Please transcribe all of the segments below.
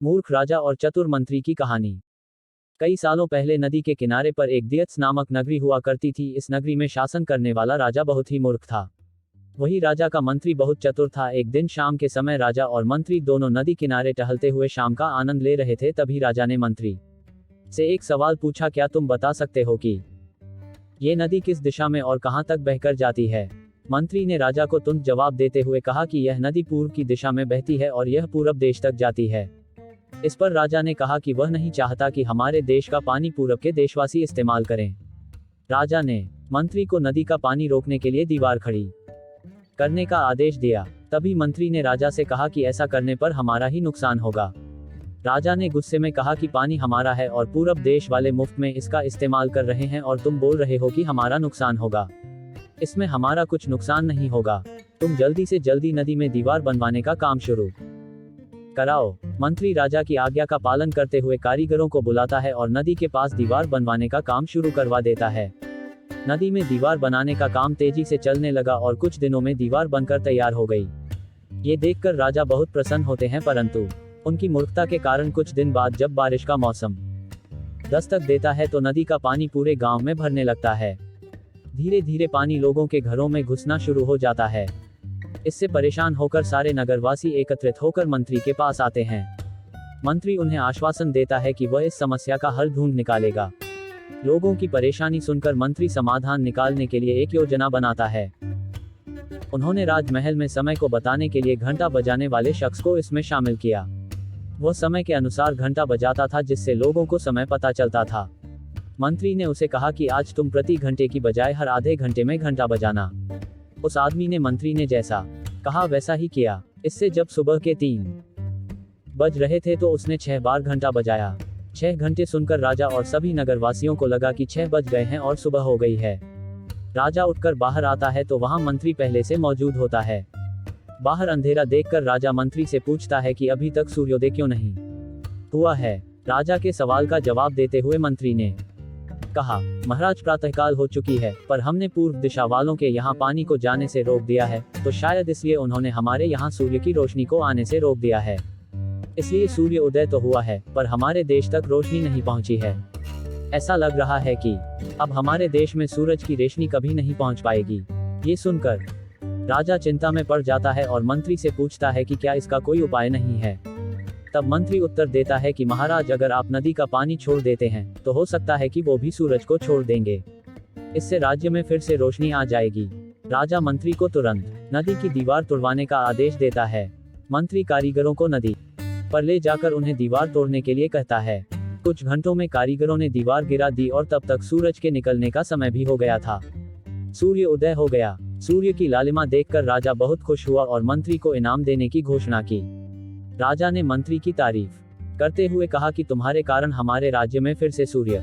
मूर्ख राजा और चतुर मंत्री की कहानी। कई सालों पहले नदी के किनारे पर एक दियत्स नामक नगरी हुआ करती थी। इस नगरी में शासन करने वाला राजा बहुत ही मूर्ख था। वही राजा का मंत्री बहुत चतुर था। एक दिन शाम के समय राजा और मंत्री दोनों नदी किनारे टहलते हुए शाम का आनंद ले रहे थे। तभी राजा ने मंत्री से एक सवाल पूछा, क्या तुम बता सकते हो कि ये नदी किस दिशा में और कहां तक बहकर जाती है? मंत्री ने राजा को तुरंत जवाब देते हुए कहा कि यह नदी पूर्व की दिशा में बहती है और यह पूरब देश तक जाती है। इस पर राजा ने कहा कि वह नहीं चाहता कि हमारे देश का पानी पूरब के देशवासी इस्तेमाल करें। राजा ने मंत्री को नदी का पानी रोकने के लिए दीवार खड़ी करने का आदेश दिया। तभी मंत्री ने राजा से कहा कि ऐसा करने पर हमारा ही नुकसान होगा। राजा ने गुस्से में कहा कि पानी हमारा है और पूरब देश वाले मुफ्त में इसका इस्तेमाल कर रहे हैं और तुम बोल रहे हो कि हमारा नुकसान होगा। इसमें हमारा कुछ नुकसान नहीं होगा। तुम जल्दी से जल्दी नदी में दीवार बनवाने का काम शुरू कराओ। मंत्री राजा की आज्ञा का पालन करते हुए कारीगरों को बुलाता है और नदी के पास दीवार बनवाने का काम शुरू करवा देता है। नदी में दीवार बनाने का काम तेजी से चलने लगा और कुछ दिनों में दीवार बनकर तैयार हो गई। ये देखकर राजा बहुत प्रसन्न होते हैं, परंतु उनकी मूर्खता के कारण कुछ दिन बाद जब बारिश का मौसम दस्तक देता है तो नदी का पानी पूरे गांव में भरने लगता है। धीरे धीरे पानी लोगों के घरों में घुसना शुरू हो जाता है। इससे परेशान होकर सारे नगरवासी एकत्रित होकर मंत्री के पास आते हैं। मंत्री उन्हें आश्वासन देता है कि वह इस समस्या का हल ढूंढ निकालेगा। लोगों की परेशानी सुनकर मंत्री समाधान निकालने के लिए एक योजना बनाता है। उन्होंने राजमहल में समय को बताने के लिए घंटा बजाने वाले शख्स को इसमें शामिल किया। वह समय के अनुसार घंटा बजाता था, जिससे लोगों को समय पता चलता था। मंत्री ने उसे कहा कि आज तुम प्रति घंटे की बजाय हर आधे घंटे में घंटा बजाना। उस आदमी ने मंत्री ने जैसा कहा वैसा ही किया। इससे जब सुबह के 3 बज रहे थे तो उसने 6 बार घंटा बजाया। 6 घंटे सुनकर राजा और सभी नगरवासियों को लगा कि 6 बज गए हैं और सुबह हो गई है। राजा उठकर बाहर आता है तो वहां मंत्री पहले से मौजूद होता है। बाहर अंधेरा देखकर राजा मंत्री से पूछता है कि अभी तक सूर्योदय क्यों नहीं हुआ है। राजा के सवाल का जवाब देते हुए मंत्री ने कहा, महाराज प्रातःकाल हो चुकी है, पर हमने पूर्व दिशा वालों के यहाँ पानी को जाने से रोक दिया है, तो शायद इसलिए उन्होंने हमारे यहाँ सूर्य की रोशनी को आने से रोक दिया है। इसलिए सूर्य उदय तो हुआ है, पर हमारे देश तक रोशनी नहीं पहुँची है। ऐसा लग रहा है कि अब हमारे देश में सूरज की रोशनी कभी नहीं पहुँच पाएगी। ये सुनकर राजा चिंता में पड़ जाता है और मंत्री से पूछता है कि क्या इसका कोई उपाय नहीं है। तब मंत्री उत्तर देता है कि महाराज, अगर आप नदी का पानी छोड़ देते हैं तो हो सकता है कि वो भी सूरज को छोड़ देंगे। इससे राज्य में फिर से रोशनी आ जाएगी। राजा मंत्री को तुरंत नदी की दीवार तोड़वाने का आदेश देता है। मंत्री कारीगरों को नदी पर ले जाकर उन्हें दीवार तोड़ने के लिए कहता है। कुछ घंटों में कारीगरों ने दीवार गिरा दी और तब तक सूरज के निकलने का समय भी हो गया था। सूर्य उदय हो गया। सूर्य की लालिमा देखकर राजा बहुत खुश हुआ और मंत्री को इनाम देने की घोषणा की। राजा ने मंत्री की तारीफ करते हुए कहा कि तुम्हारे कारण हमारे राज्य में फिर से सूर्य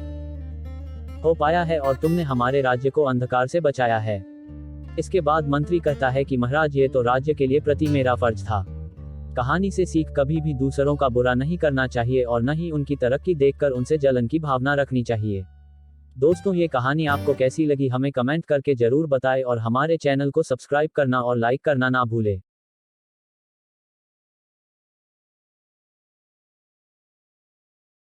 हो पाया है और तुमने हमारे राज्य को अंधकार से बचाया है। इसके बाद मंत्री कहता है कि महाराज, ये तो राज्य के लिए प्रति मेरा फर्ज था। कहानी से सीख, कभी भी दूसरों का बुरा नहीं करना चाहिए और न ही उनकी तरक्की देखकर उनसे जलन की भावना रखनी चाहिए। दोस्तों, ये कहानी आपको कैसी लगी हमें कमेंट करके जरूर बताएं और हमारे चैनल को सब्सक्राइब करना और लाइक करना ना भूलें।